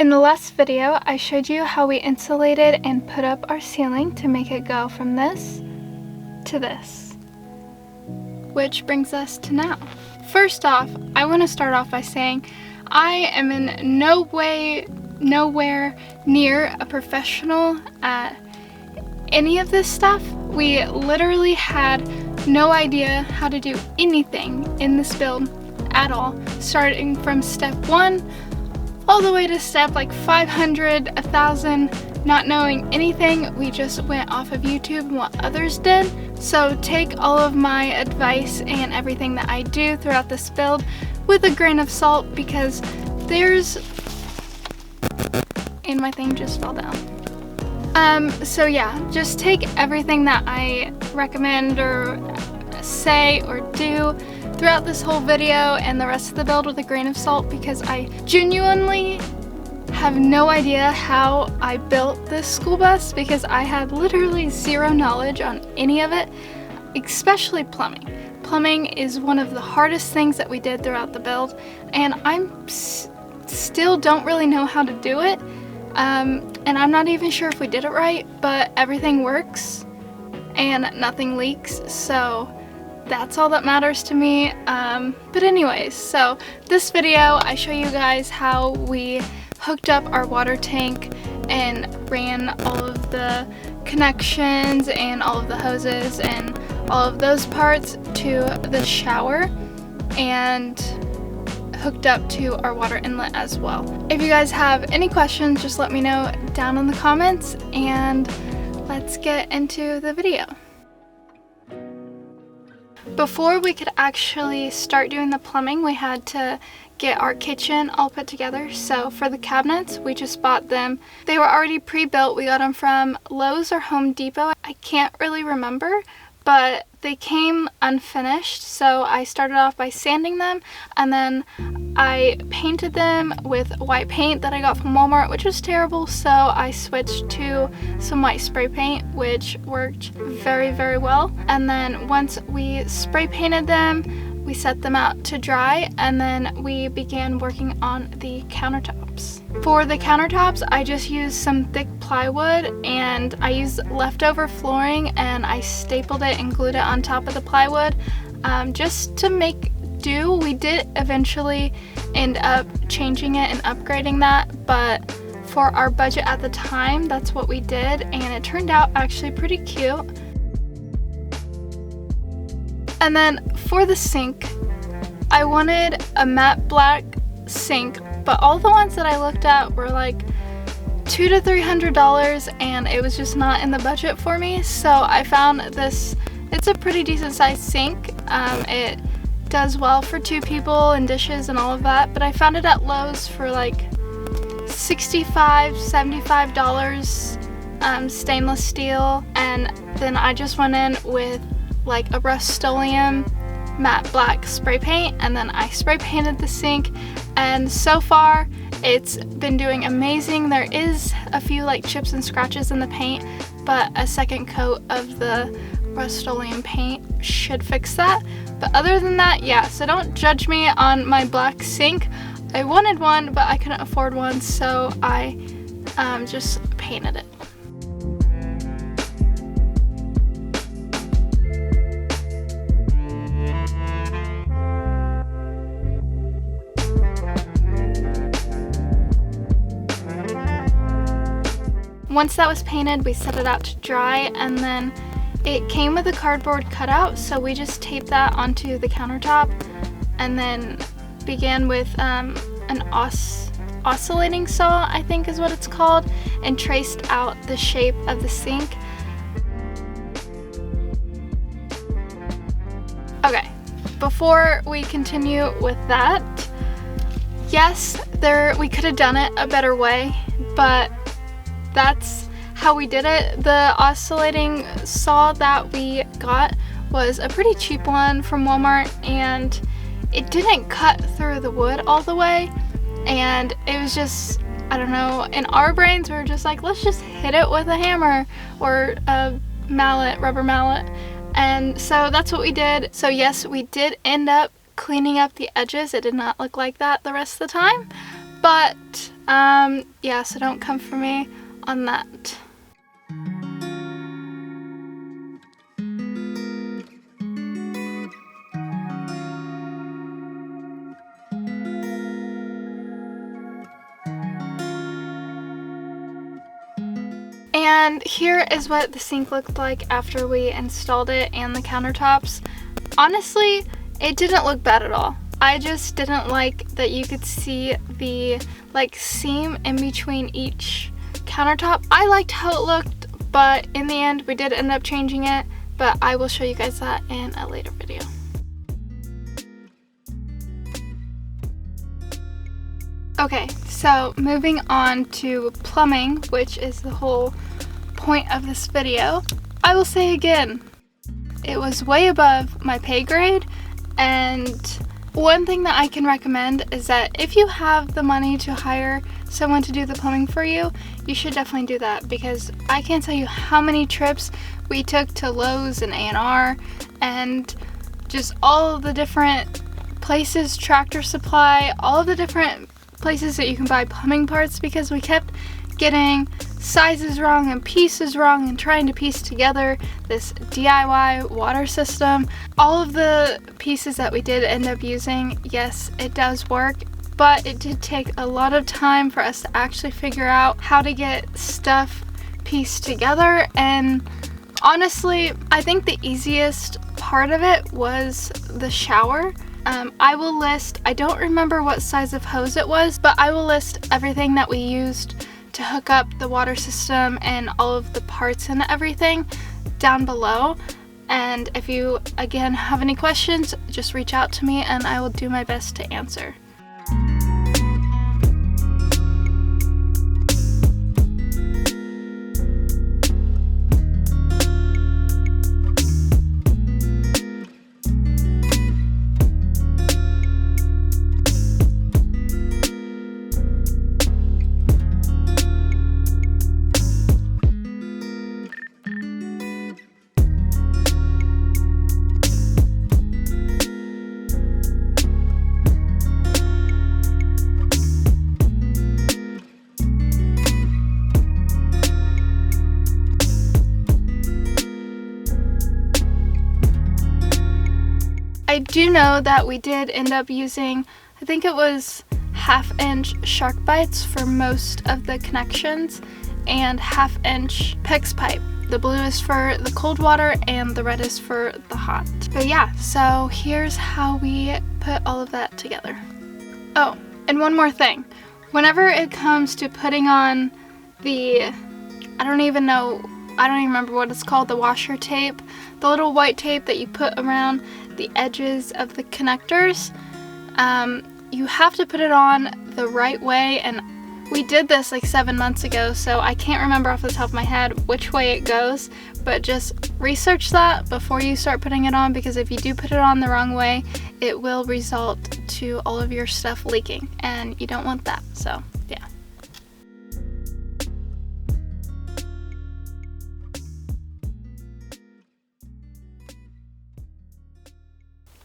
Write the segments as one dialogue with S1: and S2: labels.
S1: In the last video, I showed you how we insulated and put up our ceiling to make it go from this to this. Which brings us to now. First off, I want to start off by saying I am in no way, nowhere near a professional at any of this stuff. We literally had no idea how to do anything in this build at all, starting from step 1 all the way to step like 500, 1,000, not knowing anything. We just went off of YouTube and what others did. So take all of my advice and everything that I do throughout this build with a grain of salt, because and my thing just fell down. So yeah, just take everything that I recommend or say or do throughout this whole video and the rest of the build with a grain of salt, because I genuinely have no idea how I built this school bus, because I had literally zero knowledge on any of it, especially plumbing. Plumbing is one of the hardest things that we did throughout the build, and I'm still don't really know how to do it, and I'm not even sure if we did it right, but everything works and nothing leaks, so that's all that matters to me. But anyways, so this video I show you guys how we hooked up our water tank and ran all of the connections and all of the hoses and all of those parts to the shower, and hooked up to our water inlet as well. If you guys have any questions, just let me know down in the comments, and let's get into the video. Before we could actually start doing the plumbing, we had to get our kitchen all put together. So for the cabinets, we just bought them. They were already pre-built. We got them from Lowe's or Home Depot. I can't really remember, but they came unfinished. So I started off by sanding them, and then I painted them with white paint that I got from Walmart, which was terrible. So I switched to some white spray paint, which worked very, very well. And then once we spray painted them, we set them out to dry, and then we began working on the countertops. For the countertops, I just used some thick plywood, and I used leftover flooring, and I stapled it and glued it on top of the plywood just to make do. We did eventually end up changing it and upgrading that, but for our budget at the time, that's what we did, and it turned out actually pretty cute. And then for the sink, I wanted a matte black sink, but all the ones that I looked at were like $200 to $300, and it was just not in the budget for me. So I found this. It's a pretty decent sized sink. It does well for 2 people and dishes and all of that, but I found it at Lowe's for like $65, $75, stainless steel. And then I just went in with like a Rust-Oleum matte black spray paint, and then I spray painted the sink, and so far it's been doing amazing. There is a few like chips and scratches in the paint, but a second coat of the Rust-Oleum paint should fix that. But other than that, yeah, so don't judge me on my black sink. I wanted one, but I couldn't afford one, so I just painted it. Once that was painted, we set it out to dry, and then it came with a cardboard cutout, so we just taped that onto the countertop, and then began with an oscillating saw, I think is what it's called, and traced out the shape of the sink. Okay, before we continue with that, yes, we could have done it a better way, but that's how we did it. The oscillating saw that we got was a pretty cheap one from Walmart, and it didn't cut through the wood all the way, and it was just, I don't know, in our brains we were just like, let's just hit it with a hammer or a mallet, rubber mallet, and so that's what we did. So yes, we did end up cleaning up the edges. It did not look like that the rest of the time, But yeah, so don't come for me on that. And here is what the sink looked like after we installed it and the countertops. Honestly, it didn't look bad at all. I just didn't like that you could see the like seam in between each countertop. I liked how it looked, but in the end we did end up changing it, but I will show you guys that in a later video. Okay, so moving on to plumbing, which is the whole point of this video. I will say again, it was way above my pay grade, and one thing that I can recommend is that if you have the money to hire someone to do the plumbing for you, you should definitely do that, because I can't tell you how many trips we took to Lowe's and A&R and just all of the different places, Tractor Supply, all of the different places that you can buy plumbing parts, because we kept getting sizes wrong and pieces wrong and trying to piece together this DIY water system. All of the pieces that we did end up using, yes, it does work, but it did take a lot of time for us to actually figure out how to get stuff pieced together. And honestly, I think the easiest part of it was the shower. I will list, I don't remember what size of hose it was, but I will list everything that we used to hook up the water system and all of the parts and everything down below. And if you, again, have any questions, just reach out to me and I will do my best to answer. I do know that we did end up using, I think it was 1/2-inch shark bites for most of the connections and 1/2-inch PIX pipe. The blue is for the cold water and the red is for the hot. But yeah, so here's how we put all of that together. Oh, and one more thing. Whenever it comes to putting on the, I don't even remember what it's called, the washer tape, the little white tape that you put around the edges of the connectors, you have to put it on the right way, and we did this like 7 months ago, so I can't remember off the top of my head which way it goes, but just research that before you start putting it on, because if you do put it on the wrong way, it will result to all of your stuff leaking, and you don't want that. So yeah.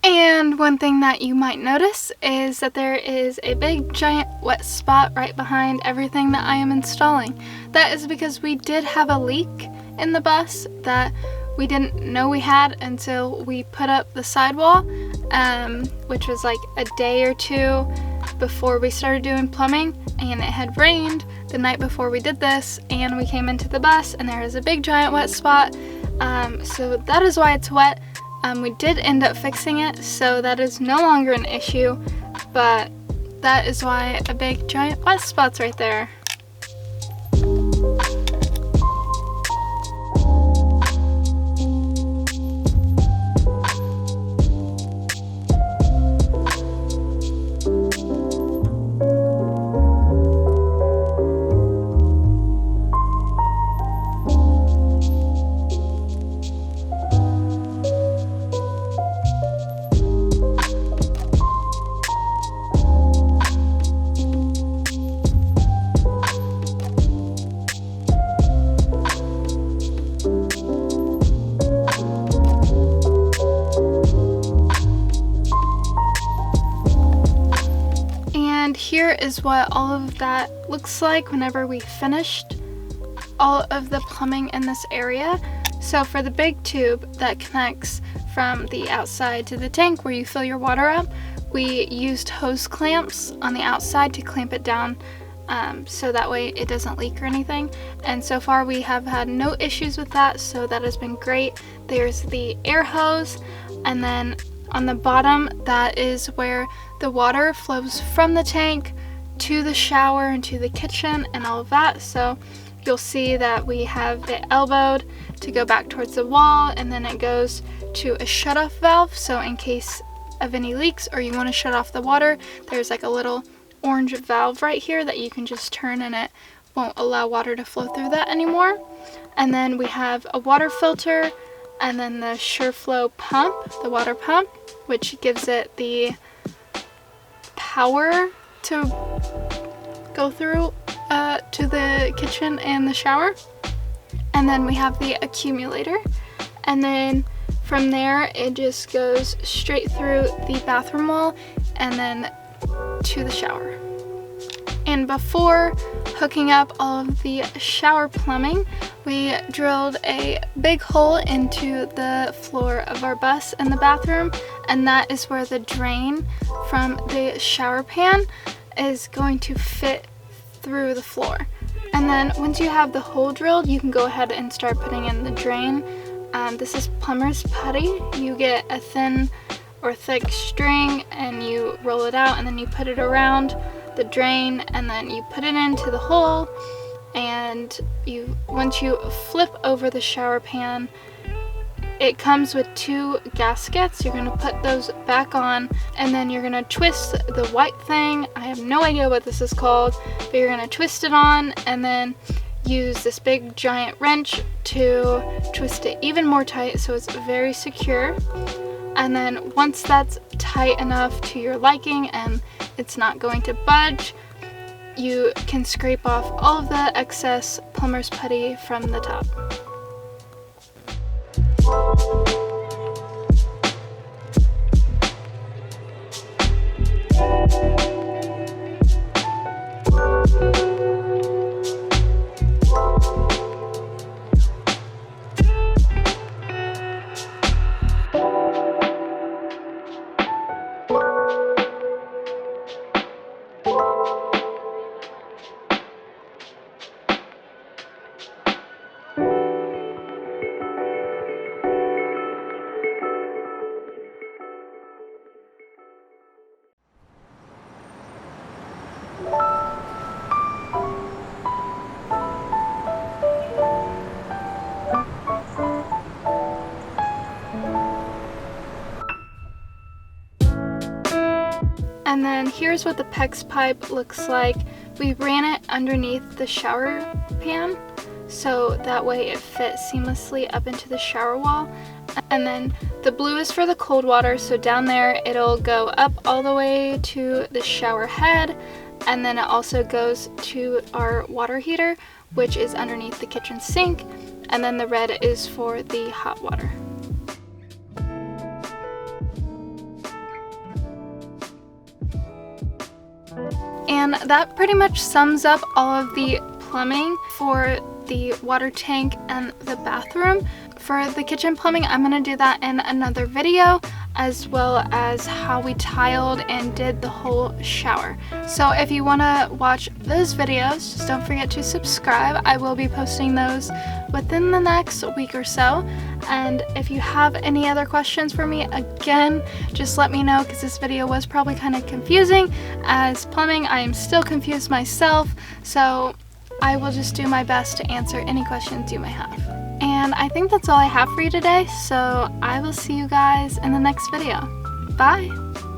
S1: And one thing that you might notice is that there is a big giant wet spot right behind everything that I am installing. That is because we did have a leak in the bus that we didn't know we had until we put up the sidewall, which was like a day or two before we started doing plumbing, and it had rained the night before we did this, and we came into the bus and there is a big giant wet spot, so that is why it's wet. We did end up fixing it, so that is no longer an issue, but that is why a big giant wet spot's right there. is what all of that looks like whenever we finished all of the plumbing in this area. So for the big tube that connects from the outside to the tank where you fill your water up, we used hose clamps on the outside to clamp it down so that way it doesn't leak or anything. And so far we have had no issues with that, so that has been great. There's the air hose, and then on the bottom, that is where the water flows from the tank to the shower and to the kitchen and all of that. So you'll see that we have it elbowed to go back towards the wall, and then it goes to a shutoff valve. So in case of any leaks or you want to shut off the water, there's like a little orange valve right here that you can just turn, and it won't allow water to flow through that anymore. And then we have a water filter, and then the SureFlow pump, the water pump, which gives it the power to go through to the kitchen and the shower. And then we have the accumulator, and then from there it just goes straight through the bathroom wall and then to the shower. And before hooking up all of the shower plumbing, we drilled a big hole into the floor of our bus in the bathroom, and that is where the drain from the shower pan is going to fit through the floor. And then once you have the hole drilled, you can go ahead and start putting in the drain. This is plumber's putty. You get a thin or thick string and you roll it out, and then you put it around the drain, and then you put it into the hole. And once you flip over the shower pan, it comes with 2 gaskets. You're going to put those back on, and then you're going to twist the white thing. I have no idea what this is called, but you're going to twist it on, and then use this big giant wrench to twist it even more tight so it's very secure. And then once that's tight enough to your liking and it's not going to budge, you can scrape off all of the excess plumber's putty from the top. And then here's what the PEX pipe looks like. We ran it underneath the shower pan, so that way it fits seamlessly up into the shower wall. And then the blue is for the cold water, so down there it'll go up all the way to the shower head, and then it also goes to our water heater, which is underneath the kitchen sink. And then the red is for the hot water. And that pretty much sums up all of the plumbing for the water tank and the bathroom. For the kitchen plumbing, I'm going to do that in another video, as well as how we tiled and did the whole shower. So if you want to watch those videos, just don't forget to subscribe. I will be posting those within the next week or so. And if you have any other questions for me, again, just let me know, because this video was probably kind of confusing. As plumbing, I am still confused myself, so I will just do my best to answer any questions you may have. And I think that's all I have for you today, so I will see you guys in the next video. Bye!